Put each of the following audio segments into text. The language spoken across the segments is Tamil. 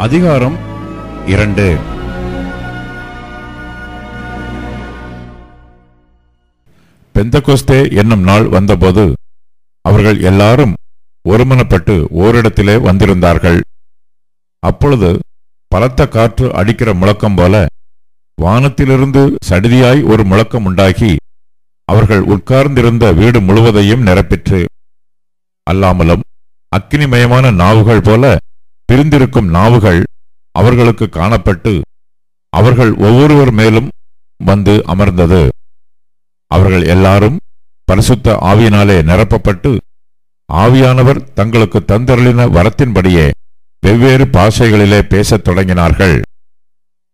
அதிகாரம் 2. பெந்தகோஸ்தே என்னும் நாள் வந்தபோது அவர்கள் எல்லாரும் ஒருமனப்பட்டு ஓரிடத்திலே வந்திருந்தார்கள். அப்பொழுது பலத்த காற்று அடிக்கிற முழக்கம் போல வானத்திலிருந்து சடிதியாய் ஒரு முழக்கம் உண்டாகி அவர்கள் உட்கார்ந்திருந்த வீடு முழுவதையும் நிரப்பிற்று. அல்லாமலும் அக்கினிமயமான நாவுகள் போல பிரிந்திருக்கும் நாவுகள் அவர்களுக்கு காணப்பட்டு அவர்கள் ஒவ்வொருவர் மேலும் வந்து அமர்ந்தது. அவர்கள் எல்லாரும் பரிசுத்த ஆவியினாலே நிரப்பப்பட்டு ஆவியானவர் தங்களுக்கு தந்தருளின வரத்தின்படியே வெவ்வேறு பாஷைகளிலே பேசத் தொடங்கினார்கள்.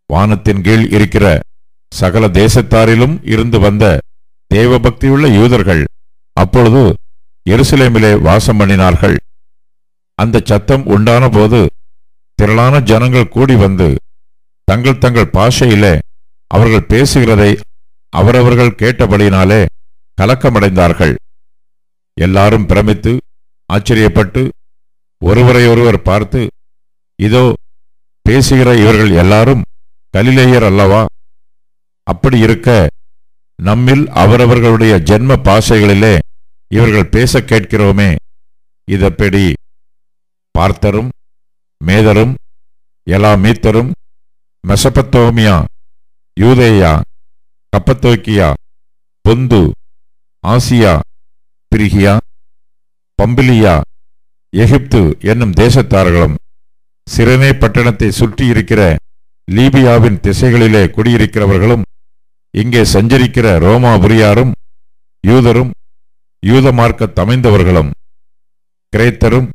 வானத்தின் கீழ் இருக்கிற சகல தேசத்தாரிலும் இருந்து வந்த தேவபக்தியுள்ள யூதர்கள் அப்பொழுது எருசலேமிலே வாசம் பண்ணினார்கள். அந்த சத்தம் உண்டான போது திரளான ஜனங்கள் கூடி வந்து தங்கள் தங்கள் பாஷையிலே அவர்கள் பேசுகிறதை அவரவர்கள் கேட்டபடியினாலே கலக்கமடைந்தார்கள். எல்லாரும் பிரமித்து ஆச்சரியப்பட்டு ஒருவரையொருவர் பார்த்து, இதோ பேசுகிற இவர்கள் எல்லாரும் கலிலேயர் அல்லவா? அப்படி இருக்க நம்மில் அவரவர்களுடைய ஜென்ம பாஷைகளிலே இவர்கள் பேச கேட்கிறோமே, இதெப்படி? பார்த்தரும் மேதரும் எலாமீத்தரும் மெசபத்தோமியா, யூதேயா, கப்பத்தோக்கியா, பொந்து, ஆசியா, பிரிகியா, பம்பிலியா, எகிப்து என்னும் தேசத்தார்களும் சிரனே பட்டணத்தை சுற்றி இருக்கிற லீபியாவின் திசைகளிலே குடியிருக்கிறவர்களும் இங்கே சஞ்சரிக்கிற ரோமாபுரியாரும் யூதரும் யூத மார்க்க தமைந்தவர்களும் கிரேத்தரும்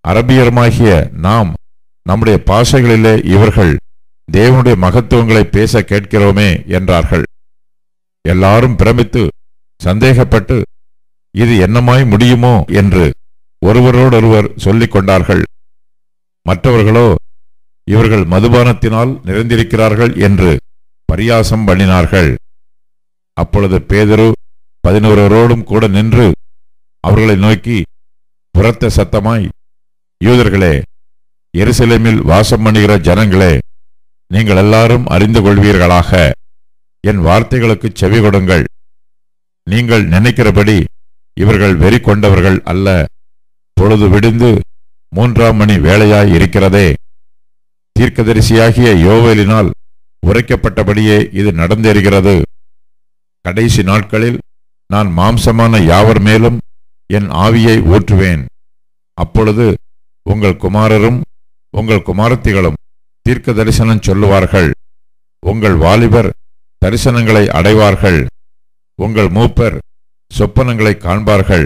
அரபியருமாகிய நாம் நம்முடைய பாஷைகளிலே இவர்கள் தேவனுடைய மகத்துவங்களை பேச கேட்கிறோமே என்றார்கள். எல்லாரும் பிரமித்து சந்தேகப்பட்டு இது என்னமாய் முடியுமோ என்று ஒருவரோடொருவர் சொல்லிக் கொண்டார்கள். மற்றவர்களோ இவர்கள் மதுபானத்தினால் நிறைந்திருக்கிறார்கள் என்று பரியாசம் பண்ணினார்கள். அப்பொழுது பேதுரு 11 கூட நின்று அவர்களை நோக்கி புறத்த சத்தமாய், யூதர்களே, எருசலேமில் வாசம் பண்ணுகிற ஜனங்களே, நீங்கள் எல்லாரும் அறிந்து கொள்வீர்களாக, என் வார்த்தைகளுக்கு செவி கொடுங்கள். நீங்கள் நினைக்கிறபடி இவர்கள் வெறி கொண்டவர்கள் அல்ல. பொழுது விடிந்து 3ஆம் மணி வேளையாய் இருக்கிறதே. தீர்க்கதரிசியாகிய யோவேலினால் உரைக்கப்பட்டபடியே இது நடந்தேறுகிறது. கடைசி நாட்களில் நான் மாம்சமான யாவர் மேலும் என் ஆவியை ஊற்றுவேன். அப்பொழுது உங்கள் குமாரரும் உங்கள் குமாரத்திகளும் தீர்க்க தரிசனம் சொல்லுவார்கள். உங்கள் வாலிபர் தரிசனங்களை அடைவார்கள். உங்கள் மூப்பர் சொப்பனங்களை காண்பார்கள்.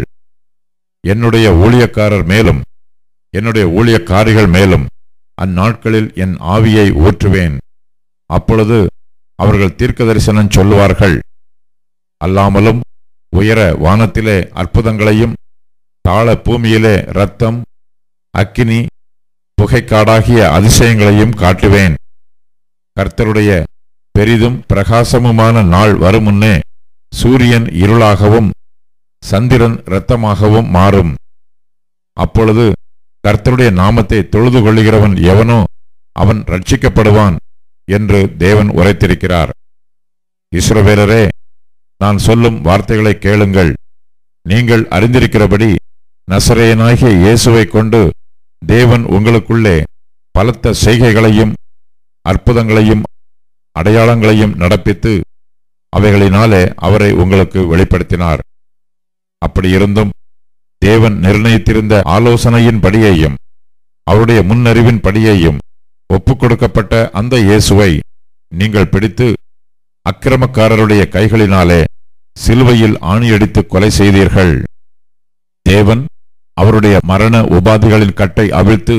என்னுடைய ஊழியக்காரர் மேலும் என்னுடைய ஊழியக்காரிகள் மேலும் அந்நாட்களில் என் ஆவியை ஊற்றுவேன். அப்பொழுது அவர்கள் தீர்க்க தரிசனம் சொல்லுவார்கள். அல்லாமலும் உயர வானத்திலே அற்புதங்களையும் தாழ பூமியிலே இரத்தம், அக்கினி, புகைக்காடாகிய அதிசயங்களையும் காட்டுவேன். கர்த்தருடைய பெரிதும் பிரகாசமுமான நாள் வருமுன்னே சூரியன் இருளாகவும் சந்திரன் இரத்தமாகவும் மாறும். அப்பொழுது கர்த்தருடைய நாமத்தை தொழுது கொள்ளுகிறவன் எவனோ அவன் ரட்சிக்கப்படுவான் என்று தேவன் உரைத்திருக்கிறார். இஸ்ரவேலரே, நான் சொல்லும் வார்த்தைகளை கேளுங்கள். நீங்கள் அறிந்திருக்கிறபடி நசரேயனாகிய இயேசுவை கொண்டு தேவன் உங்களுக்குள்ளே பலத்த செய்கைகளையும் அற்புதங்களையும் அடையாளங்களையும் நடப்பித்து அவைகளினாலே அவரை உங்களுக்கு வெளிப்படுத்தினார். அப்படியிருந்தும் தேவன் நிர்ணயித்திருந்த ஆலோசனையின் படியையும் அவருடைய முன்னறிவின் படியையும் ஒப்புக் கொடுக்கப்பட்ட அந்த இயேசுவை நீங்கள் பிடித்து அக்கிரமக்காரருடைய கைகளினாலே சிலுவையில் ஆணியடித்து கொலை செய்தீர்கள். தேவன் அவருடைய மரண உபாதிகளின் கட்டை அவிழ்த்து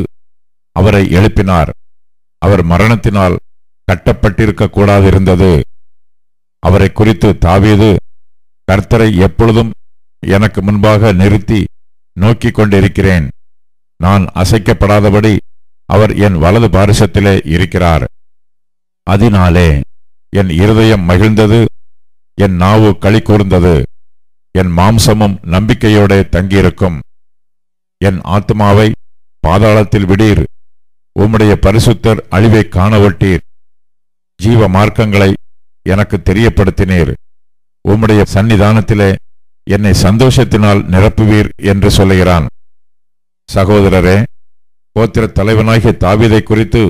அவரை எழுப்பினார். அவர் மரணத்தினால் கட்டப்பட்டிருக்க கூடாதிருந்தது. அவரை குறித்து தாவீது, கர்த்தரை எப்பொழுதும் எனக்கு முன்பாக நிறுத்தி நோக்கிக் கொண்டிருக்கிறேன். நான் அசைக்கப்படாதபடி அவர் என் வலது பாரிசத்திலே இருக்கிறார். அதனாலே என் இருதயம் மகிழ்ந்தது, என் நாவு களி கூர்ந்தது, என் மாம்சமும் நம்பிக்கையோட தங்கியிருக்கும். என் ஆத்மாவை பாதாளத்தில் விடீர், உம்முடைய பரிசுத்தர் அழிவை காணவட்டீர். ஜீவ மார்க்கங்களை எனக்கு தெரியப்படுத்தினீர். உம்முடைய சந்நிதானத்திலே என்னை சந்தோஷத்தினால் நிரப்புவீர் என்று சொல்லுகிறான். சகோதரரே, கோத்திர தலைவனாகிய தாவீதை குறித்து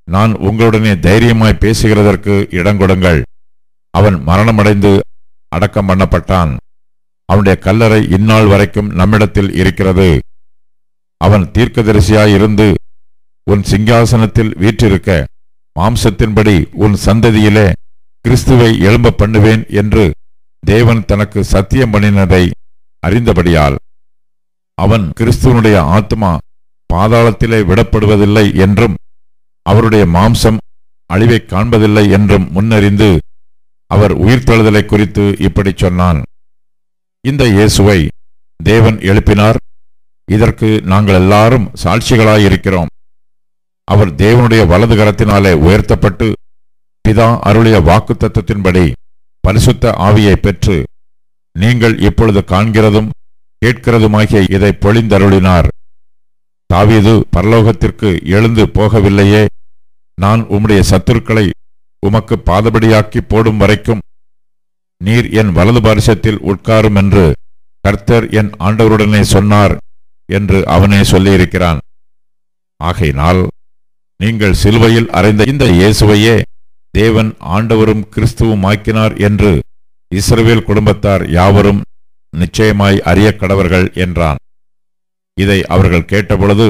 நான் உங்களுடனே தைரியமாய் பேசுகிறதற்கு இடங்கொடுங்கள். அவன் மரணமடைந்து அடக்கம் பண்ணப்பட்டான். அவனுடைய கல்லறை இந்நாள் வரைக்கும் நம்மிடத்தில் இருக்கிறது. அவன் தீர்க்கதரிசியாயிருந்து உன் சிங்காசனத்தில் வீற்றிருக்க மாம்சத்தின்படி உன் சந்ததியிலே கிறிஸ்துவை எழும்ப பண்ணுவேன் என்று தேவன் தனக்கு சத்தியம் பண்ணினதை அறிந்தபடியால் அவன் கிறிஸ்துவனுடைய ஆத்மா பாதாளத்திலே விடப்படுவதில்லை என்றும் அவருடைய மாம்சம் அழிவை காண்பதில்லை என்றும் முன்னறிந்து அவர் உயிர்த்தெழுதலை குறித்து இப்படி சொன்னான். இந்த இயேசுவை தேவன் எழுப்பினார். இதற்கு நாங்கள் எல்லாரும் சாட்சிகளாயிருக்கிறோம். அவர் தேவனுடைய வலது கரத்தினாலே உயர்த்தப்பட்டு பிதா அருளிய வாக்குத்தத்தத்தின்படி பரிசுத்த ஆவியை பெற்று நீங்கள் இப்பொழுது காண்கிறதும் கேட்கிறதுமாகிய இதை பொழிந்தருளினார். தாவீது பரலோகத்திற்கு எழுந்து போகவில்லையே, நான் உம்முடைய சத்துருக்களை உமக்கு பாதபடியாக்கி போடும் வரைக்கும் நீர் என் வலது பாரிசத்தில் உட்காரும் என்று கர்த்தர் என் ஆண்டவருடனே சொன்னார் என்று அவனே சொல்லியிருக்கிறான். ஆகையினால் நீங்கள் சிலுவையில் அறைந்த இந்த இயேசுவையே தேவன் ஆண்டவரும் கிறிஸ்துவும் ஆக்கினார் என்று இஸ்ரவேல் குடும்பத்தார் யாவரும் நிச்சயமாய் அறிய கடவர்கள் என்றான். இதை அவர்கள் கேட்டபொழுது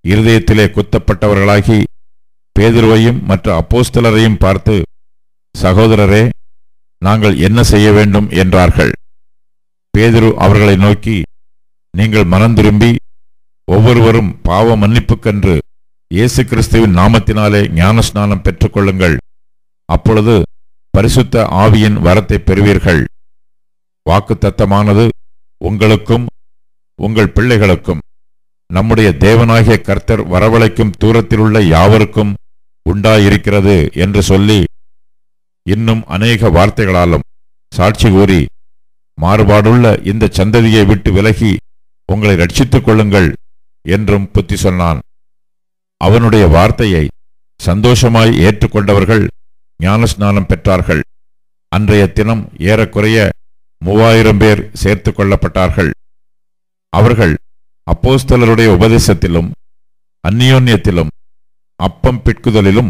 இருதயத்திலே குத்தப்பட்டவர்களாகி பேதுருவையும் மற்ற அப்போஸ்தலரையும் பார்த்து, சகோதரரே, நாங்கள் என்ன செய்ய வேண்டும் என்றார்கள். பேதுரு அவர்களை நோக்கி, நீங்கள் மனம் திரும்பி ஒவ்வொருவரும் பாவ மன்னிப்புக்கென்று இயேசு கிறிஸ்துவின் நாமத்தினாலே ஞானஸ்நானம் பெற்றுக்கொள்ளுங்கள். அப்பொழுது பரிசுத்த ஆவியின் வரத்தை பெறுவீர்கள். வாக்குத்தத்தமானது உங்களுக்கும் உங்கள் பிள்ளைகளுக்கும் நம்முடைய தேவனாகிய கர்த்தர் வரவழைக்கும் தூரத்திலுள்ள யாவருக்கும் உண்டாயிருக்கிறது என்று சொல்லி இன்னும் அநேக வார்த்தைகளாலும் சாட்சி கூறி, மாறுபாடுள்ள இந்த சந்ததியை விட்டு விலகி உங்களை ரட்சித்துக் கொள்ளுங்கள் என்றும் புத்தி சொன்னான். அவனுடைய வார்த்தையை சந்தோஷமாய் ஏற்றுக்கொண்டவர்கள் ஞானஸ்நானம் பெற்றார்கள். அன்றைய தினம் ஏறக்குறைய 3000 பேர் சேர்த்து கொள்ளப்பட்டார்கள். அவர்கள் அப்போஸ்தலருடைய உபதேசத்திலும் அந்நியோன்யத்திலும் அப்பம் பிட்குதலிலும்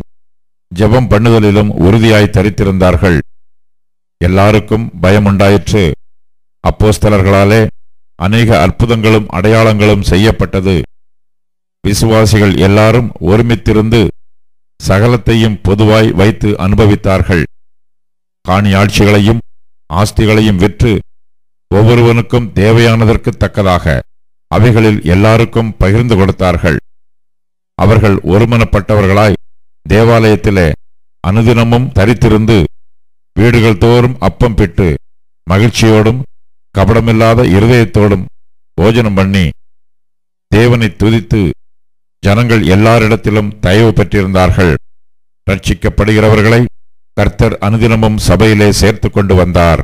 ஜெபம் பண்ணுதலிலும் உறுதியாய் தரித்திருந்தார்கள். எல்லாருக்கும் பயமுண்டாயிற்று. அப்போஸ்தலர்களாலே அநேக அற்புதங்களும் அடையாளங்களும் செய்யப்பட்டது. விசுவாசிகள் எல்லாரும் ஒருமித்திருந்து சகலத்தையும் பொதுவாய் வைத்து அனுபவித்தார்கள். காணியாட்சிகளையும் ஆஸ்திகளையும் விற்று ஒவ்வொருவனுக்கும் தேவையானதற்கு தக்கதாக அவைகளில் எல்லாருக்கும் பகிர்ந்து கொடுத்தார்கள். அவர்கள் ஒருமனப்பட்டவர்களாய் தேவாலயத்திலே அனுதினமும் தரித்திருந்து வீடுகள் தோறும் அப்பம் பிட்டு மகிழ்ச்சியோடும் கபடமில்லாத இருதயத்தோடும் போஜனம் பண்ணி தேவனை துதித்து ஜனங்கள் எல்லாரிடத்திலும் தயவு பெற்றிருந்தார்கள். ரட்சிக்கப்படுகிறவர்களை கர்த்தர் அனுதினமும் சபையிலே சேர்த்து கொண்டு வந்தார்.